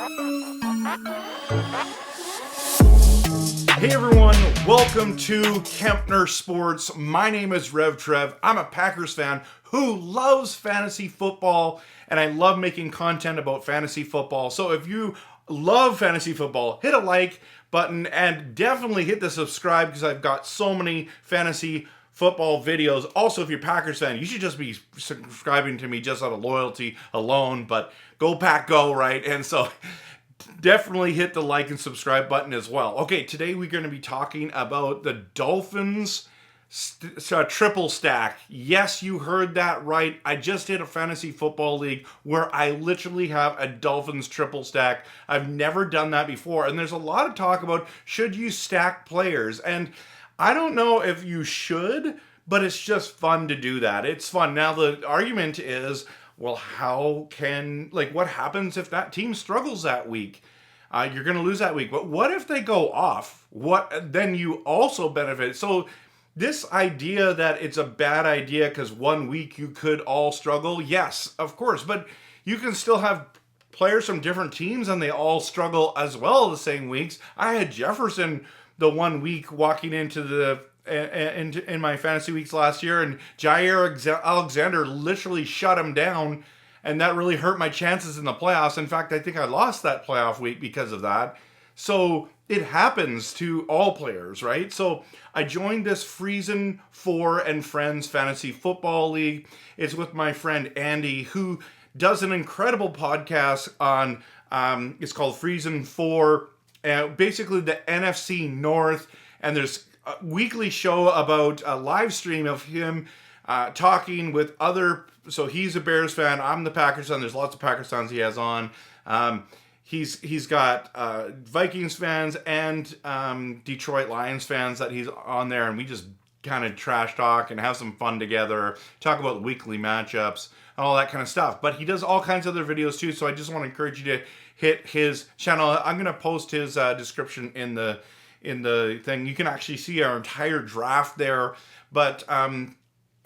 Hey everyone, welcome to Kempner Sports. My name is Rev Trev. I'm a Packers fan who loves fantasy football, and I love making content about fantasy football. So if you love fantasy football, hit a like button and definitely hit the subscribe because I've got so many fantasy football videos. Also, if you're a Packers fan, you should just be subscribing to me just out of loyalty alone, but go Pack Go, right? And so definitely hit the like and subscribe button as well. Okay, today we're going to be talking about the Dolphins triple stack. Yes, you heard that right. I just hit a fantasy football league where I literally have a Dolphins triple stack. I've never done that before, and there's a lot of talk about should you stack players, and I don't know if you should, but it's just fun to do that. It's fun. Now the argument is, well, what happens if that team struggles that week? You're going to lose that week. But what if they go off? Then you also benefit. So this idea that it's a bad idea because 1 week you could all struggle, yes, of course. But you can still have players from different teams and they all struggle as well the same weeks. I had Jefferson the 1 week walking into the in my fantasy weeks last year, and Jair Alexander literally shut him down, and that really hurt my chances in the playoffs. In fact, I think I lost that playoff week because of that. So it happens to all players, right? So I joined this Friesen 4 and Friends Fantasy Football League. It's with my friend Andy, who does an incredible podcast on, it's called Friesen 4, basically the NFC North, and there's a weekly show about a live stream of him talking with other. So he's a Bears fan. I'm the Packers fan. There's lots of Packers fans he has on. He's got Vikings fans and Detroit Lions fans that he's on there, and we just kind of trash talk and have some fun together. Talk about weekly matchups and all that kind of stuff. But he does all kinds of other videos too. So I just want to encourage you to hit his channel. I'm going to post his description in the thing. You can actually see our entire draft there. But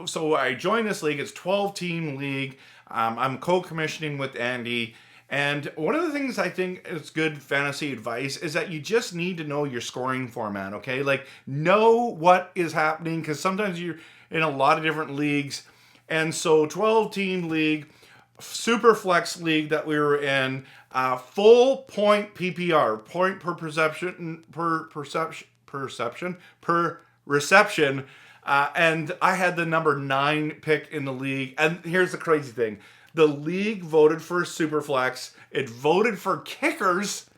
so I joined this league. It's 12-team league. I'm co-commissioning with Andy. And one of the things I think is good fantasy advice is that you just need to know your scoring format, okay? Like, know what is happening, because sometimes you're in a lot of different leagues. And so 12-team league, super flex league that we were in, full point PPR, point per reception, and I had the number 9 pick in the league. And here's the crazy thing. The league voted for Superflex, it voted for kickers,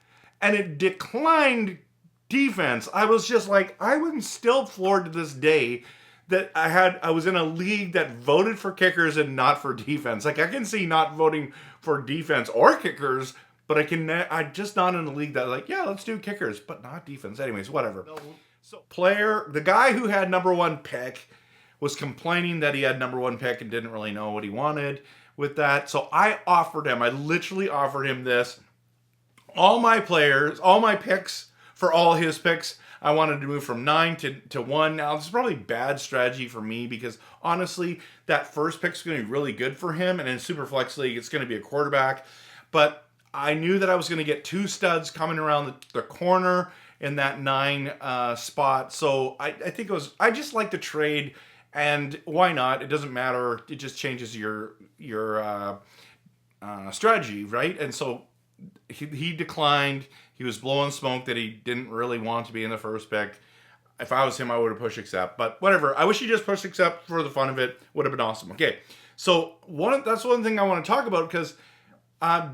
and it declined defense. I was just like, I was still floored to this day that I was in a league that voted for kickers and not for defense. Like, I can see not voting for defense or kickers, but I'm just not in a league that, like, yeah, let's do kickers, but not defense. Anyways, whatever. So the guy who had number 1 pick was complaining that he had number 1 pick and didn't really know what he wanted with that. So I literally offered him this. All my picks for all his picks, I wanted to move from 9 to 1. Now, this is probably bad strategy for me because, honestly, that first pick is going to be really good for him. And in Superflex League, it's going to be a quarterback. But I knew that I was going to get 2 studs coming around the corner in that 9 spot. So I think I just like to trade. And why not? It doesn't matter. It just changes your strategy, right? And so he declined. He was blowing smoke that he didn't really want to be in the first pick. If I was him, I would have pushed accept. But whatever. I wish he just pushed accept for the fun of it. Would have been awesome. Okay. So that's one thing I want to talk about, because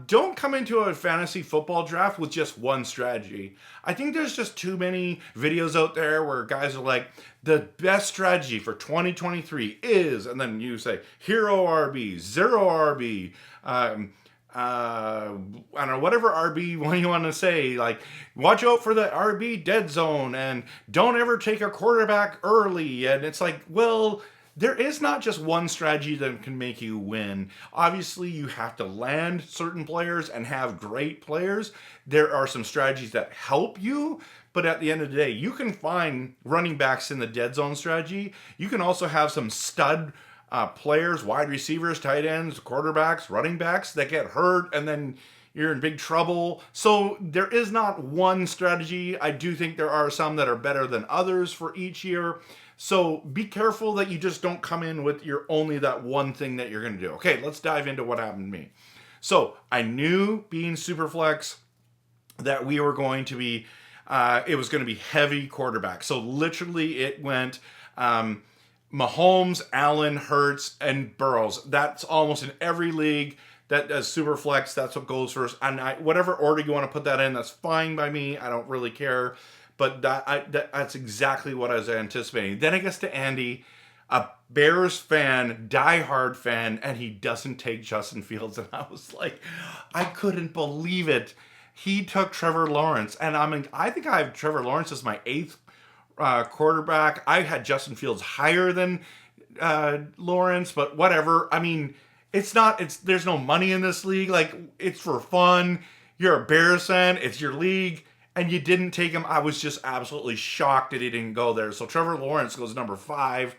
don't come into a fantasy football draft with just one strategy. I think there's just too many videos out there where guys are like, the best strategy for 2023 is, and then you say, hero RB, zero RB, I don't know, whatever RB what you want to say, like, watch out for the RB dead zone, and don't ever take a quarterback early. And it's like, well, there is not just one strategy that can make you win. Obviously, you have to land certain players and have great players. There are some strategies that help you, but at the end of the day, you can find running backs in the dead zone strategy. You can also have some stud players, wide receivers, tight ends, quarterbacks, running backs that get hurt, and then you're in big trouble. So there is not one strategy. I do think there are some that are better than others for each year. So be careful that you just don't come in with your only that one thing that you're going to do. Okay, let's dive into what happened to me. So I knew being Superflex that we were going to be, it was going to be heavy quarterback. So literally it went Mahomes, Allen, Hurts, and Burrows. That's almost in every league that does Superflex. That's what goes first. And whatever order you want to put that in, that's fine by me. I don't really care. But that's exactly what I was anticipating. Then it gets to Andy, a Bears fan, diehard fan, and he doesn't take Justin Fields. And I was like, I couldn't believe it. He took Trevor Lawrence. And I think I have Trevor Lawrence as my 8th quarterback. I had Justin Fields higher than Lawrence, but whatever. I mean, there's no money in this league. Like, it's for fun. You're a Bears fan. It's your league. And you didn't take him. I was just absolutely shocked that he didn't go there. So Trevor Lawrence goes number 5.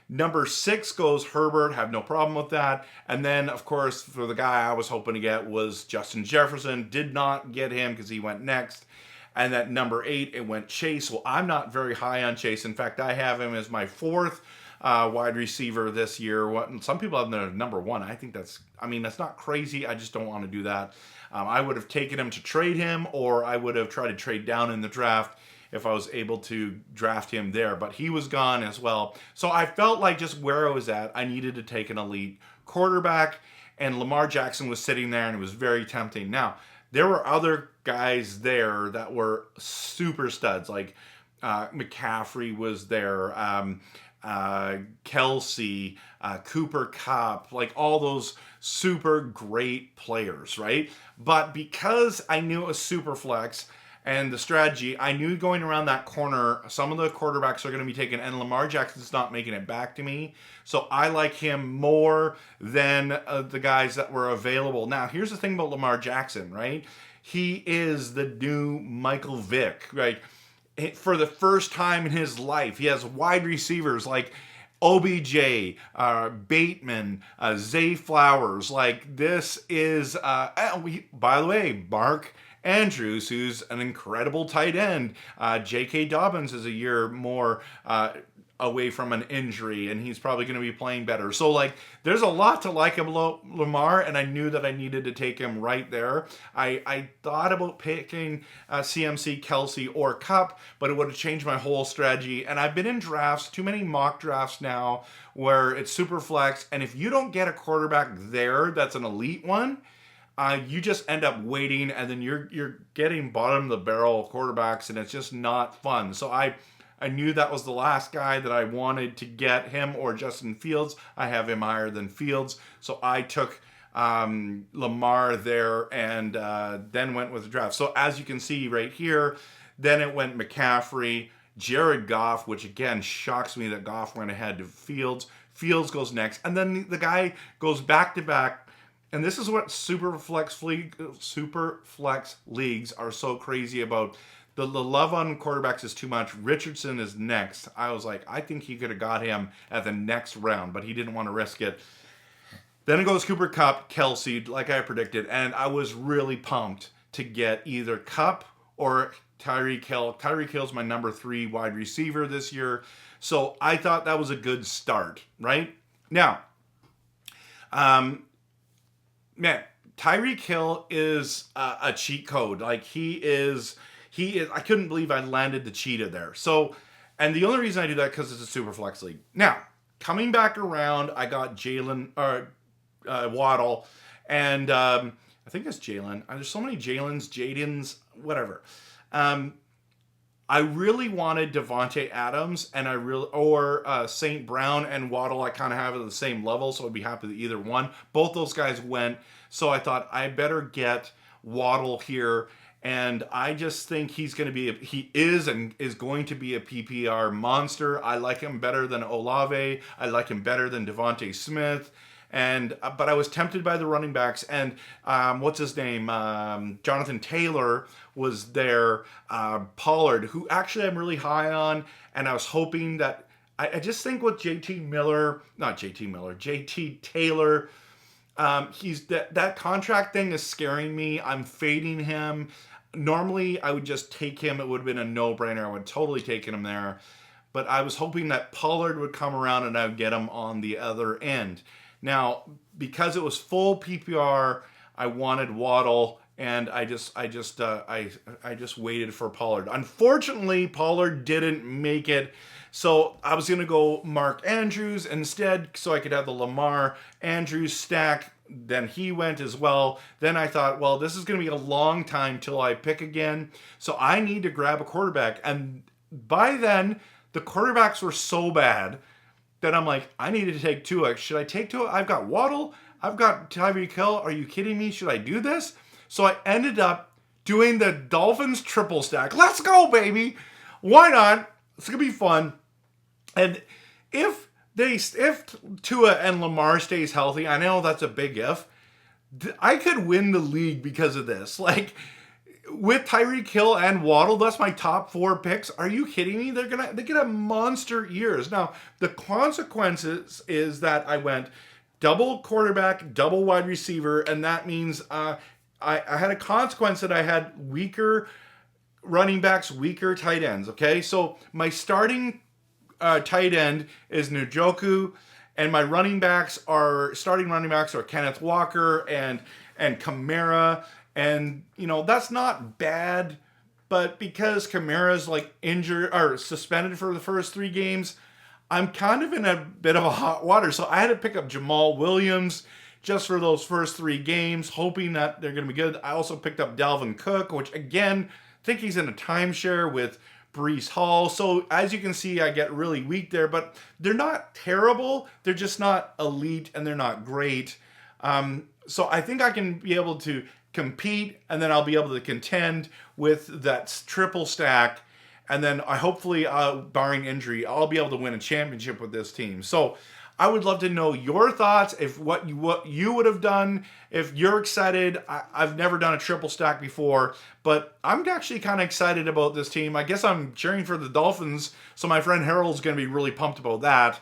Number 6 goes Herbert. Have no problem with that. And then, of course, for the guy I was hoping to get was Justin Jefferson. Did not get him because he went next. And at number 8, it went Chase. Well, I'm not very high on Chase. In fact, I have him as my 4th wide receiver this year. Some people have him number 1. I think that's not crazy. I just don't want to do that. I would have taken him to trade him, or I would have tried to trade down in the draft if I was able to draft him there. But he was gone as well. So I felt like just where I was at, I needed to take an elite quarterback, and Lamar Jackson was sitting there, and it was very tempting. Now, there were other guys there that were super studs, like McCaffrey was there, Kelsey, Cooper Kupp, like all those super great players, right? But because I knew it was super flex and the strategy, I knew going around that corner, some of the quarterbacks are going to be taken, and Lamar Jackson's not making it back to me. So I like him more than the guys that were available. Now, here's the thing about Lamar Jackson, right? He is the new Michael Vick, right? For the first time in his life, he has wide receivers like OBJ, Bateman, Zay Flowers. Like, this is, by the way, Mark Andrews, who's an incredible tight end. J.K. Dobbins is a year more away from an injury, and he's probably going to be playing better. So, like, there's a lot to like about Lamar, and I knew that I needed to take him right there. I thought about picking CMC, Kelsey, or Kupp, but it would have changed my whole strategy. And I've been in drafts, too many mock drafts now, where it's super flex, and if you don't get a quarterback there that's an elite one, you just end up waiting, and then you're getting bottom of the barrel quarterbacks, and it's just not fun. So I knew that was the last guy that I wanted to get, him or Justin Fields. I have him higher than Fields, so I took Lamar there, and then went with the draft. So as you can see right here, then it went McCaffrey, Jared Goff, which again shocks me that Goff went ahead to Fields. Fields goes next, and then the guy goes back to back. And this is what super flex leagues are so crazy about. The love on quarterbacks is too much. Richardson is next. I was like, I think he could have got him at the next round, but he didn't want to risk it. Then it goes Cooper Kupp, Kelsey, like I predicted, and I was really pumped to get either Kupp or Tyreek Hill. Tyreek Hill's my number 3 wide receiver this year, so I thought that was a good start, right? Now, man, Tyreek Hill is a cheat code. Like, he is. I couldn't believe I landed the cheetah there. So, and the only reason I do that because it's a super flex league. Now, coming back around, I got Waddle, and I think it's Jalen. There's so many Jadens, whatever. I really wanted Devontae Adams, and or St. Brown and Waddle. I kind of have it at the same level, so I'd be happy with either one. Both those guys went, so I thought I better get Waddle here. And I just think he is going to be a PPR monster. I like him better than Olave. I like him better than Devontae Smith. But I was tempted by the running backs, and what's his name? Jonathan Taylor was there. Pollard, who actually I'm really high on, and I was hoping that I just think with JT Taylor, He's that contract thing is scaring me. I'm fading him. Normally, I would just take him. It would have been a no-brainer. I would totally taken him there. But I was hoping that Pollard would come around and I would get him on the other end. Now, because it was full PPR, I wanted Waddle, and I just waited for Pollard. Unfortunately, Pollard didn't make it, so I was gonna go Mark Andrews instead, so I could have the Lamar Andrews stack. Then he went as well. Then I thought, well, this is gonna be a long time till I pick again, so I need to grab a quarterback. And by then, the quarterbacks were so bad that I'm like, I needed to take Tua. Should I take Tua? I've got Waddle. I've got Tyreek Hill. Are you kidding me? Should I do this? So I ended up doing the Dolphins triple stack. Let's go, baby. Why not? It's going to be fun. And if Tua and Lamar stays healthy, I know that's a big if, I could win the league because of this. Like, with Tyreek Hill and Waddle, that's my top 4 picks. Are you kidding me? They could have monster years. Now, the consequences is that I went double quarterback, double wide receiver, and that means I had a consequence that I had weaker running backs, weaker tight ends. Okay, so my starting tight end is Njoku, and my starting running backs are Kenneth Walker and Kamara. And, that's not bad, but because Kamara's like injured or suspended for the first 3 games, I'm kind of in a bit of a hot water. So I had to pick up Jamal Williams just for those first 3 games, hoping that they're going to be good. I also picked up Dalvin Cook, which again, I think he's in a timeshare with Breece Hall. So as you can see, I get really weak there, but they're not terrible. They're just not elite and they're not great. So I think I can be able to compete, and then I'll be able to contend with that triple stack, and then I hopefully, barring injury, I'll be able to win a championship with this team. So I would love to know your thoughts, if what you would have done, if you're excited. I've never done a triple stack before, but I'm actually kind of excited about this team. I guess I'm cheering for the Dolphins, so my friend Harold's going to be really pumped about that.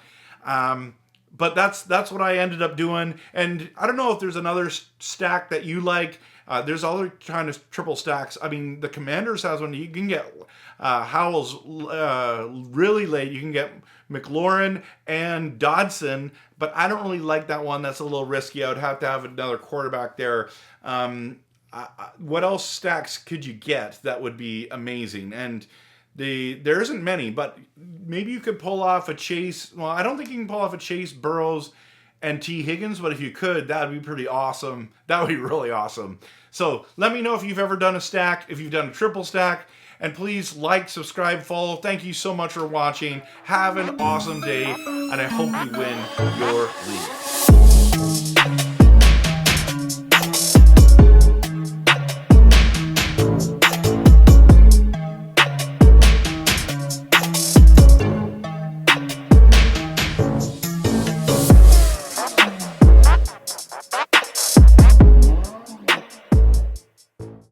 But that's what I ended up doing. And I don't know if there's another stack that you like. There's other kind of triple stacks. I mean, the Commanders has one. You can get Howells really late. You can get McLaurin and Dodson, but I don't really like that one. That's a little risky. I would have to have another quarterback there. What else stacks could you get that would be amazing? And there isn't many, but maybe you could pull off a Chase. Well, I don't think you can pull off a Chase, Burrows, and T. Higgins, but if you could, that would be pretty awesome. That would be really awesome. So let me know if you've ever done a stack, if you've done a triple stack, and please like, subscribe, follow. Thank you so much for watching. Have an awesome day, and I hope you win your league.